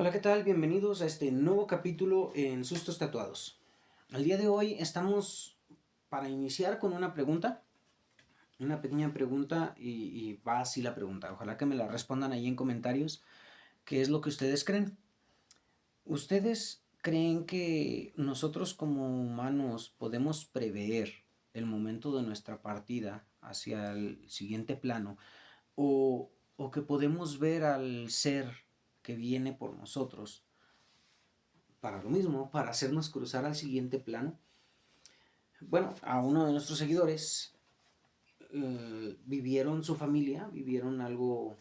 Hola, ¿qué tal? Bienvenidos a este nuevo capítulo en Sustos Tatuados. El día de hoy estamos para iniciar con una pregunta, una pequeña pregunta y va así la pregunta. Ojalá que me la respondan ahí en comentarios. ¿Qué es lo que ustedes creen? ¿Ustedes creen que nosotros como humanos podemos prever el momento de nuestra partida hacia el siguiente plano? ¿O que podemos ver al ser que viene por nosotros para lo mismo, para hacernos cruzar al siguiente plano? Bueno, a uno de nuestros seguidores vivieron su familia, vivieron algo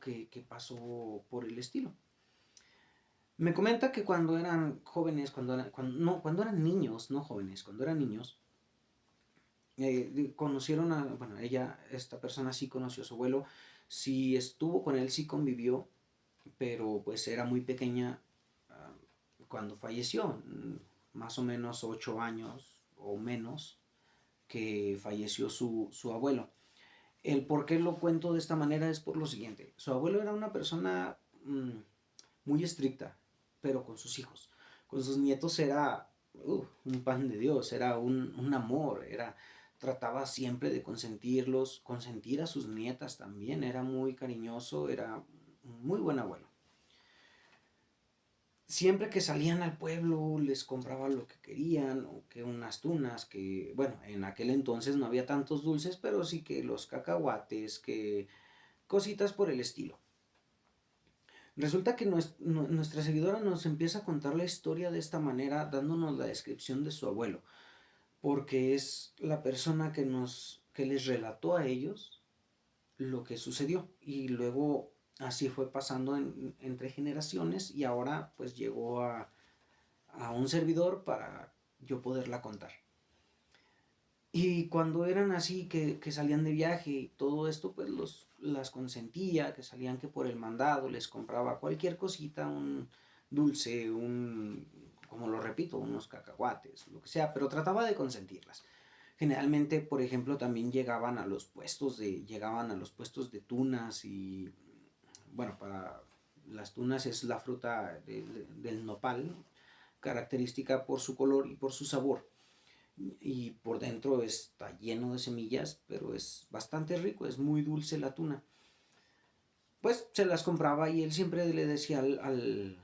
que pasó por el estilo. Me comenta que cuando eran jóvenes, cuando eran niños, no jóvenes, cuando eran niños, conocieron bueno, esta persona sí conoció a su abuelo, sí estuvo con él, sí convivió, pero pues era muy pequeña cuando falleció, más o menos 8 años o menos que falleció su abuelo. El por qué lo cuento de esta manera es por lo siguiente. Su abuelo era una persona muy estricta, pero con sus hijos. Con sus nietos era un pan de Dios, era un amor, trataba siempre de consentirlos, consentir a sus nietas también, era muy cariñoso, era un muy buen abuelo. Siempre que salían al pueblo les compraba lo que querían, o que unas tunas, que bueno, en aquel entonces no había tantos dulces, pero sí que los cacahuates, que cositas por el estilo. Resulta que nuestra seguidora nos empieza a contar la historia de esta manera, dándonos la descripción de su abuelo, porque es la persona que les relató a ellos lo que sucedió, y luego así fue pasando entre generaciones, y ahora pues llegó a un servidor para yo poderla contar. Y cuando eran así, que salían de viaje y todo esto, pues las consentía, que salían que por el mandado, les compraba cualquier cosita, un dulce, como lo repito, unos cacahuates, lo que sea, pero trataba de consentirlas. Generalmente, por ejemplo, también llegaban a los puestos de tunas y, bueno, para las tunas es la fruta del nopal, característica por su color y por su sabor, y por dentro está lleno de semillas, pero es bastante rico, es muy dulce la tuna. Pues se las compraba y él siempre le decía al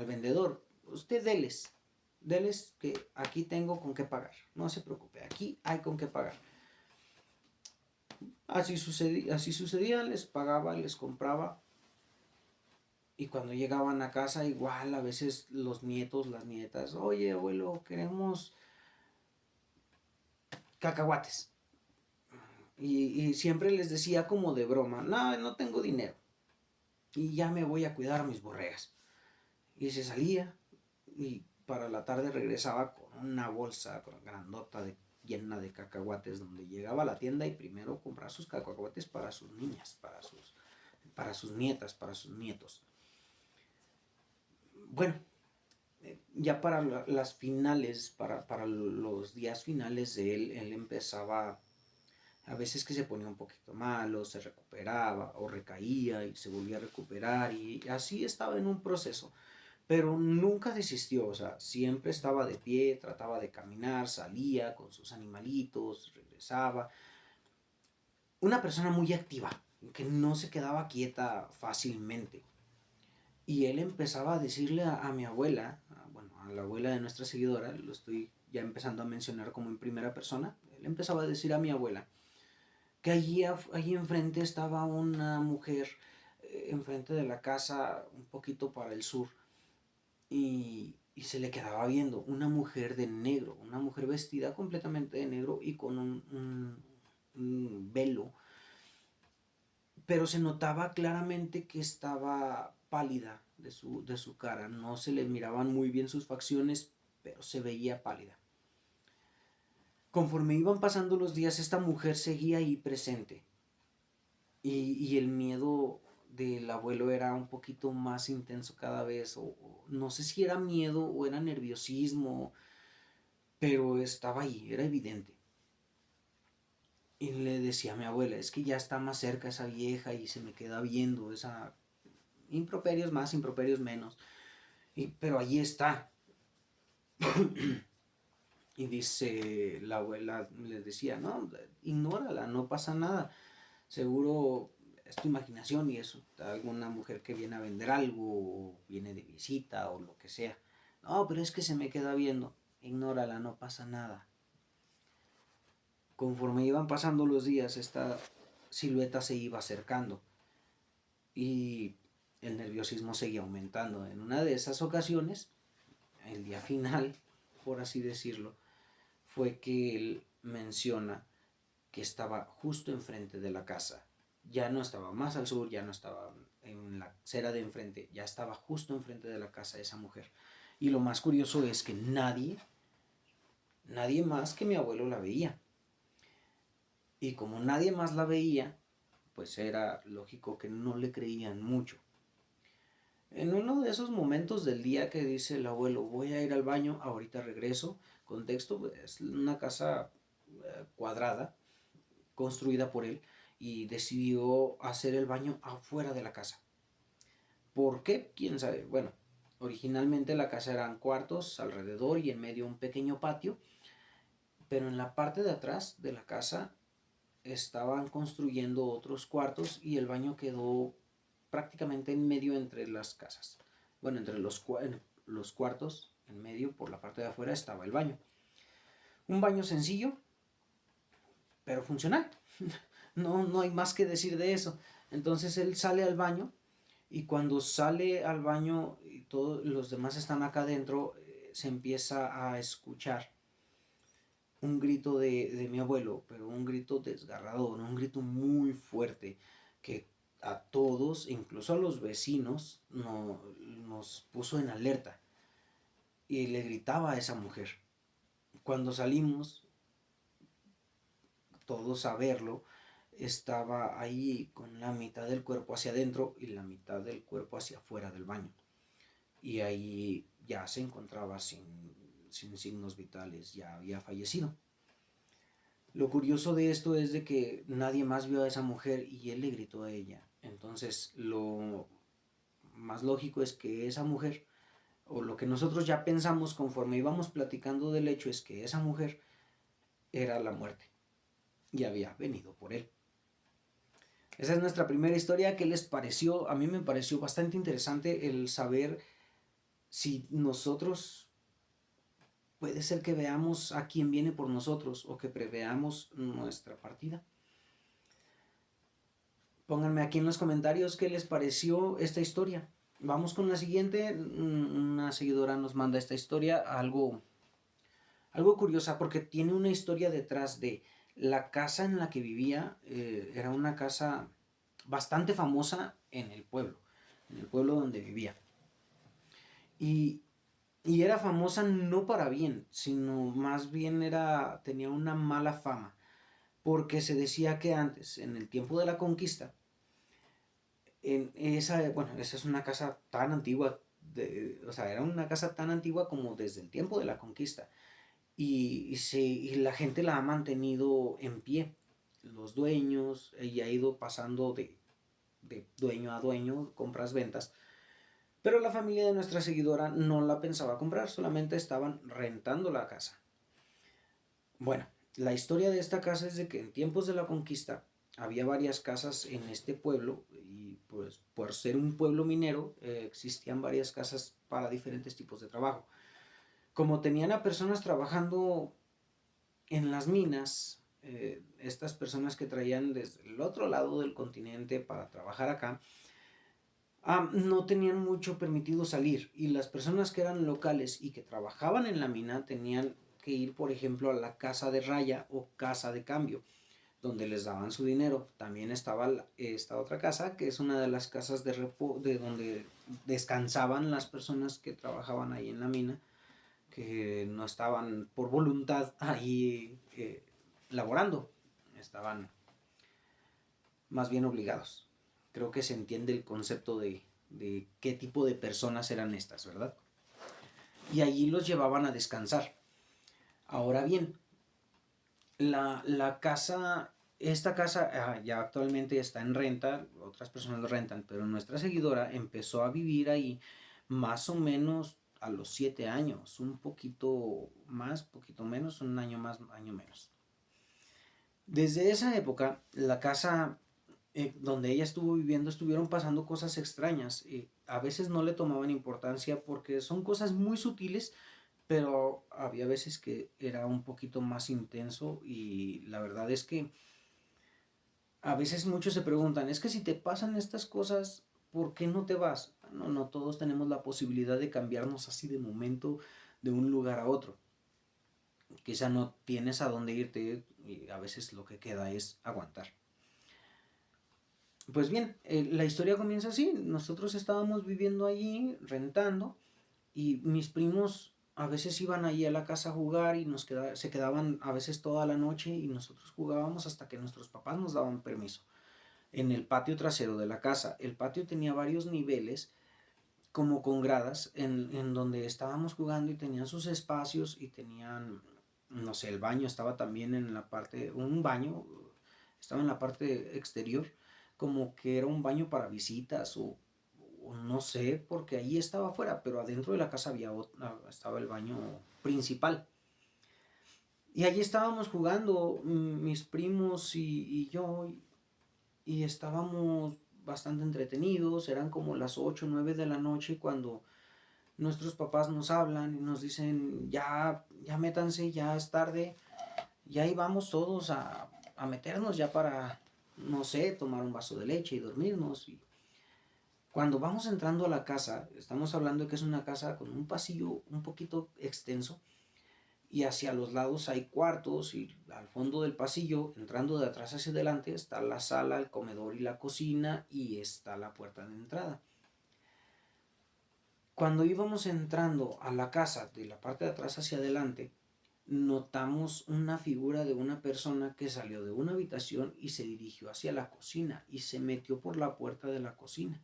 vendedor, usted deles que aquí tengo con qué pagar, no se preocupe, aquí hay con qué pagar. Así sucedía, les pagaba, les compraba, y cuando llegaban a casa igual a veces los nietos, las nietas, oye abuelo, queremos cacahuates. Y siempre les decía como de broma, no, no tengo dinero y ya me voy a cuidar a mis borregas. Y se salía y para la tarde regresaba con una bolsa grandota llena de cacahuates, donde llegaba a la tienda y primero compraba sus cacahuates para sus niñas, para sus nietas, para sus nietos. Bueno, ya para las finales, para los días finales de él empezaba a veces que se ponía un poquito malo, se recuperaba o recaía y se volvía a recuperar, y así estaba en un proceso. Pero nunca desistió, o sea, siempre estaba de pie, trataba de caminar, salía con sus animalitos, regresaba. Una persona muy activa, que no se quedaba quieta fácilmente. Y él empezaba a decirle a mi abuela, bueno, a la abuela de nuestra seguidora, lo estoy ya empezando a mencionar como en primera persona, él empezaba a decir a mi abuela que allí enfrente estaba una mujer, enfrente de la casa, un poquito para el sur, y se le quedaba viendo una mujer de negro, una mujer vestida completamente de negro y con un velo, pero se notaba claramente que estaba pálida de su cara, no se le miraban muy bien sus facciones, pero se veía pálida. Conforme iban pasando los días, esta mujer seguía ahí presente, y el miedo del abuelo era un poquito más intenso cada vez, o no sé si era miedo o era nerviosismo, pero estaba ahí, era evidente. Y le decía a mi abuela, es que ya está más cerca esa vieja y se me queda viendo, improperios más, improperios menos, pero allí está. Y dice, la abuela le decía, no, ignórala, no pasa nada, seguro es tu imaginación y eso, alguna mujer que viene a vender algo, o viene de visita o lo que sea. No, pero es que se me queda viendo, ignórala, no pasa nada. Conforme iban pasando los días, esta silueta se iba acercando y el nerviosismo seguía aumentando. En una de esas ocasiones, el día final, por así decirlo, fue que él menciona que estaba justo enfrente de la casa. Ya no estaba más al sur, ya no estaba en la acera de enfrente, ya estaba justo enfrente de la casa esa mujer. Y lo más curioso es que nadie más que mi abuelo la veía. Y como nadie más la veía, pues era lógico que no le creían mucho. En uno de esos momentos del día que dice el abuelo, voy a ir al baño, ahorita regreso. Contexto, es una casa cuadrada, construida por él, y decidió hacer el baño afuera de la casa. ¿Por qué? ¿Quién sabe? Bueno, originalmente la casa eran cuartos alrededor y en medio un pequeño patio, pero en la parte de atrás de la casa estaban construyendo otros cuartos y el baño quedó prácticamente en medio entre las casas. Bueno, entre los cuartos, en medio, por la parte de afuera, estaba el baño. Un baño sencillo, pero funcional. No hay más que decir de eso. Entonces él sale al baño y cuando sale al baño y todos los demás están acá adentro, se empieza a escuchar un grito de mi abuelo, pero un grito desgarrador, un grito muy fuerte que a todos, incluso a los vecinos, nos puso en alerta y le gritaba a esa mujer. Cuando salimos, todos a verlo, estaba ahí con la mitad del cuerpo hacia adentro y la mitad del cuerpo hacia afuera del baño. Y ahí ya se encontraba sin signos vitales, ya había fallecido. Lo curioso de esto es de que nadie más vio a esa mujer y él le gritó a ella. Entonces lo más lógico es que esa mujer, o lo que nosotros ya pensamos conforme íbamos platicando del hecho, es que esa mujer era la muerte y había venido por él. Esa es nuestra primera historia. ¿Qué les pareció? A mí me pareció bastante interesante el saber si nosotros puede ser que veamos a quien viene por nosotros o que preveamos nuestra partida. Pónganme aquí en los comentarios qué les pareció esta historia. Vamos con la siguiente. Una seguidora nos manda esta historia, algo curiosa porque tiene una historia detrás de la casa en la que vivía. Era una casa bastante famosa en el pueblo donde vivía. Y era famosa no para bien, sino más bien tenía una mala fama, porque se decía que antes, en el tiempo de la conquista, esa es una casa tan antigua, era una casa tan antigua como desde el tiempo de la conquista, y la gente la ha mantenido en pie, los dueños, y ha ido pasando de dueño a dueño, compras, ventas. Pero la familia de nuestra seguidora no la pensaba comprar, solamente estaban rentando la casa. Bueno, la historia de esta casa es de que en tiempos de la conquista había varias casas en este pueblo y pues por ser un pueblo minero existían varias casas para diferentes tipos de trabajo. Como tenían a personas trabajando en las minas, estas personas que traían desde el otro lado del continente para trabajar acá, no tenían mucho permitido salir y las personas que eran locales y que trabajaban en la mina tenían que ir, por ejemplo, a la casa de raya o casa de cambio, donde les daban su dinero. También estaba esta otra casa, que es una de las casas de donde descansaban las personas que trabajaban ahí en la mina, que no estaban por voluntad ahí laborando, estaban más bien obligados. Creo que se entiende el concepto de qué tipo de personas eran estas, ¿verdad? Y allí los llevaban a descansar. Ahora bien, la casa esta casa ya actualmente está en renta, otras personas lo rentan, pero nuestra seguidora empezó a vivir ahí más o menos a los 7 años, un poquito más, poquito menos, un año más, año menos. Desde esa época, la casa donde ella estuvo viviendo estuvieron pasando cosas extrañas. A veces no le tomaban importancia porque son cosas muy sutiles, pero había veces que era un poquito más intenso y la verdad es que a veces muchos se preguntan, es que si te pasan estas cosas, ¿por qué no te vas? No, no todos tenemos la posibilidad de cambiarnos así de momento de un lugar a otro. Quizá no tienes a dónde irte y a veces lo que queda es aguantar. Pues bien, la historia comienza así. Nosotros estábamos viviendo allí, rentando, y mis primos a veces iban allí a la casa a jugar y se quedaban a veces toda la noche y nosotros jugábamos hasta que nuestros papás nos daban permiso. En el patio trasero de la casa. El patio tenía varios niveles, como con gradas, en donde estábamos jugando y tenían sus espacios y tenían, no sé, el baño estaba también en la parte, un baño estaba en la parte exterior, como que era un baño para visitas o no sé, porque allí estaba afuera, pero adentro de la casa estaba el baño principal. Y allí estábamos jugando mis primos y yo, y estábamos bastante entretenidos. Eran como las 8 o 9 de la noche cuando nuestros papás nos hablan y nos dicen, ya, ya métanse, ya es tarde, ya íbamos todos a meternos ya para, no sé, tomar un vaso de leche y dormirnos. Y cuando vamos entrando a la casa, estamos hablando de que es una casa con un pasillo un poquito extenso y hacia los lados hay cuartos y al fondo del pasillo, entrando de atrás hacia adelante, está la sala, el comedor y la cocina y está la puerta de entrada. Cuando íbamos entrando a la casa de la parte de atrás hacia adelante, notamos una figura de una persona que salió de una habitación y se dirigió hacia la cocina y se metió por la puerta de la cocina.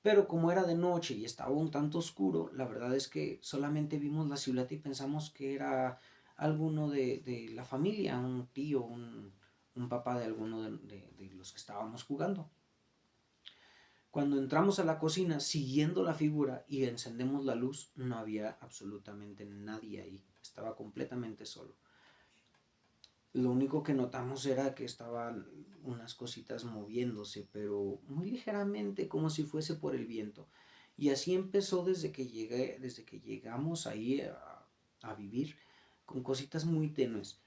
Pero como era de noche y estaba un tanto oscuro, la verdad es que solamente vimos la silueta y pensamos que era alguno de la familia, un tío, un papá de alguno de los que estábamos jugando. Cuando entramos a la cocina siguiendo la figura y encendemos la luz, no había absolutamente nadie ahí, estaba completamente solo. Lo único que notamos era que estaban unas cositas moviéndose, pero muy ligeramente, como si fuese por el viento. Y así empezó desde que llegamos ahí a vivir, con cositas muy tenues.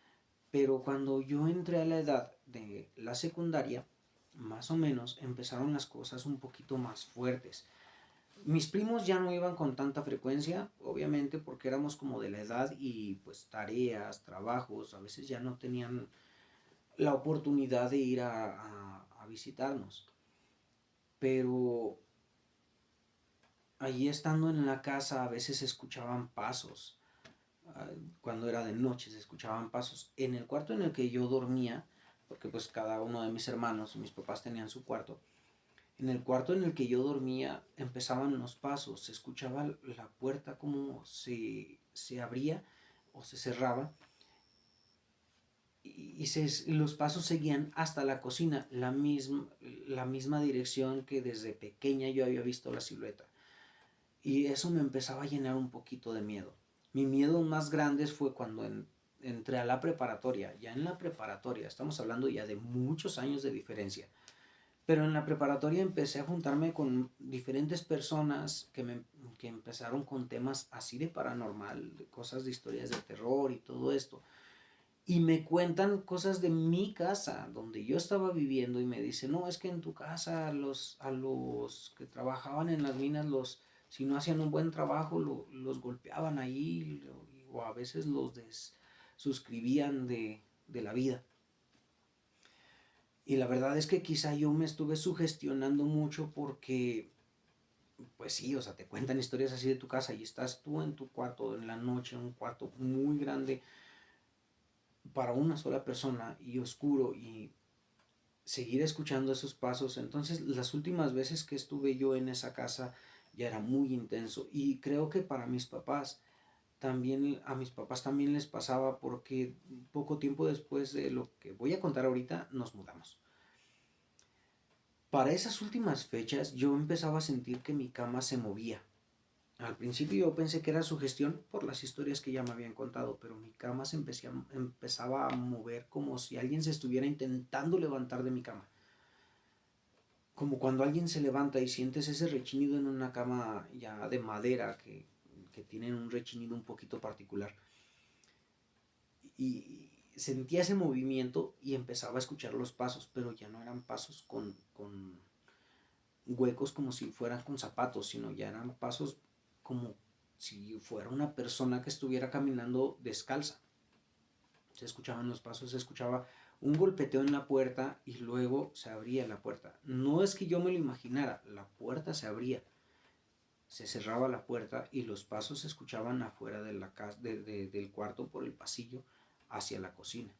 Pero cuando yo entré a la edad de la secundaria, más o menos, empezaron las cosas un poquito más fuertes. Mis primos ya no iban con tanta frecuencia, obviamente porque éramos como de la edad y pues tareas, trabajos, a veces ya no tenían la oportunidad de ir a visitarnos. Pero allí estando en la casa a veces se escuchaban pasos. Cuando era de noche se escuchaban pasos. En el cuarto en el que yo dormía, porque pues cada uno de mis hermanos, mis papás tenían su cuarto, en el cuarto en el que yo dormía empezaban los pasos, se escuchaba la puerta como se abría o se cerraba los pasos seguían hasta la cocina, la misma dirección que desde pequeña yo había visto la silueta. Y eso me empezaba a llenar un poquito de miedo. Mi miedo más grande fue cuando entré a la preparatoria. Ya en la preparatoria, estamos hablando ya de muchos años de diferencia. Pero en la preparatoria empecé a juntarme con diferentes personas que empezaron con temas así de paranormal, de cosas de historias de terror y todo esto. Y me cuentan cosas de mi casa, donde yo estaba viviendo, y me dicen, no, es que en tu casa a los que trabajaban en las minas, si no hacían un buen trabajo, los golpeaban ahí, o a veces los suscribían de la vida. Y la verdad es que quizá yo me estuve sugestionando mucho porque, pues sí, o sea, te cuentan historias así de tu casa y estás tú en tu cuarto en la noche, un cuarto muy grande para una sola persona y oscuro, y seguir escuchando esos pasos. Entonces las últimas veces que estuve yo en esa casa ya era muy intenso y creo que para mis papás También a mis papás también les pasaba porque poco tiempo después de lo que voy a contar ahorita nos mudamos. Para esas últimas fechas yo empezaba a sentir que mi cama se movía. Al principio yo pensé que era sugestión por las historias que ya me habían contado, pero mi cama empezaba a mover como si alguien se estuviera intentando levantar de mi cama. Como cuando alguien se levanta y sientes ese rechinido en una cama ya de madera que tienen un rechinido un poquito particular. Y sentía ese movimiento y empezaba a escuchar los pasos, pero ya no eran pasos con huecos como si fueran con zapatos, sino ya eran pasos como si fuera una persona que estuviera caminando descalza. Se escuchaban los pasos, se escuchaba un golpeteo en la puerta y luego se abría la puerta. No es que yo me lo imaginara, la puerta se abría, se cerraba la puerta y los pasos se escuchaban afuera de la casa, del cuarto por el pasillo hacia la cocina.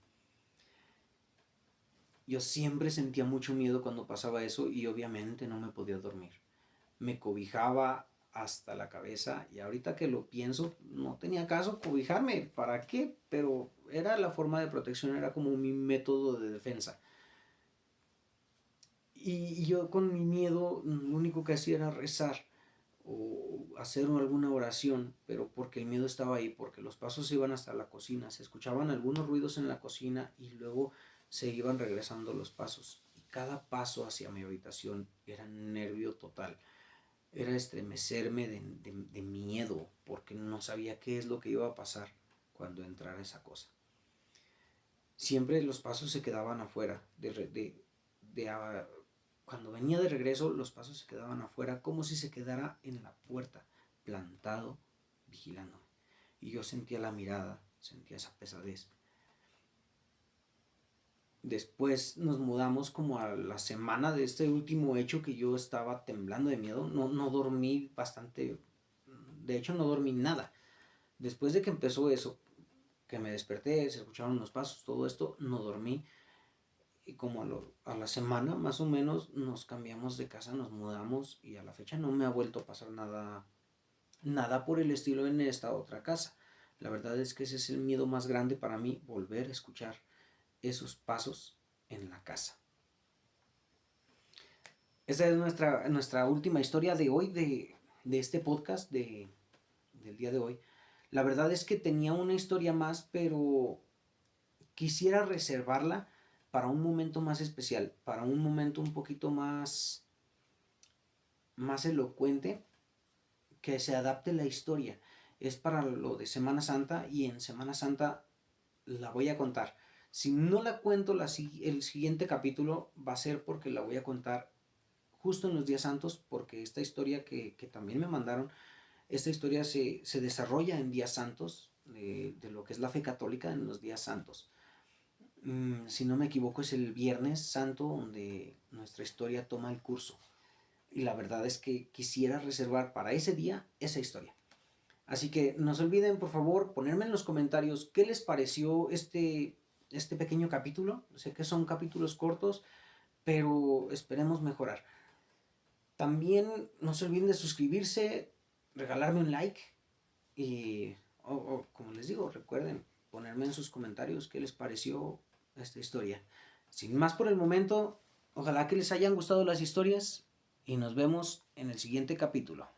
Yo siempre sentía mucho miedo cuando pasaba eso y obviamente no me podía dormir. Me cobijaba hasta la cabeza y ahorita que lo pienso, no tenía caso cobijarme, ¿para qué? Pero era la forma de protección, era como mi método de defensa. Y yo con mi miedo lo único que hacía era rezar o hacer alguna oración, pero porque el miedo estaba ahí, porque los pasos iban hasta la cocina, se escuchaban algunos ruidos en la cocina y luego se iban regresando los pasos. Y cada paso hacia mi habitación era nervio total, era estremecerme de miedo, porque no sabía qué es lo que iba a pasar cuando entrara esa cosa. Siempre los pasos se quedaban afuera, cuando venía de regreso los pasos se quedaban afuera como si se quedara en la puerta, plantado, vigilándome. Y yo sentía la mirada, sentía esa pesadez. Después nos mudamos como a la semana de este último hecho que yo estaba temblando de miedo. No dormí bastante, de hecho no dormí nada. Después de que empezó eso, que me desperté, se escucharon los pasos, todo esto, no dormí. Y como a la semana más o menos nos cambiamos de casa, nos mudamos y a la fecha no me ha vuelto a pasar nada por el estilo en esta otra casa. La verdad es que ese es el miedo más grande para mí, volver a escuchar esos pasos en la casa. Esta es nuestra última historia de hoy, de este podcast del día de hoy. La verdad es que tenía una historia más, pero quisiera reservarla para un momento más especial, para un momento un poquito más elocuente, que se adapte la historia. Es para lo de Semana Santa y en Semana Santa la voy a contar. Si no la cuento el siguiente capítulo va a ser porque la voy a contar justo en los días santos, porque esta historia que también me mandaron, esta historia se desarrolla en días santos, de lo que es la fe católica en los días santos. Si no me equivoco es el Viernes Santo donde nuestra historia toma el curso. Y la verdad es que quisiera reservar para ese día esa historia. Así que no se olviden, por favor, ponerme en los comentarios qué les pareció este pequeño capítulo. Sé que son capítulos cortos, pero esperemos mejorar. También no se olviden de suscribirse, regalarme un like y, como les digo, recuerden ponerme en sus comentarios qué les pareció esta historia. Sin más por el momento, ojalá que les hayan gustado las historias y nos vemos en el siguiente capítulo.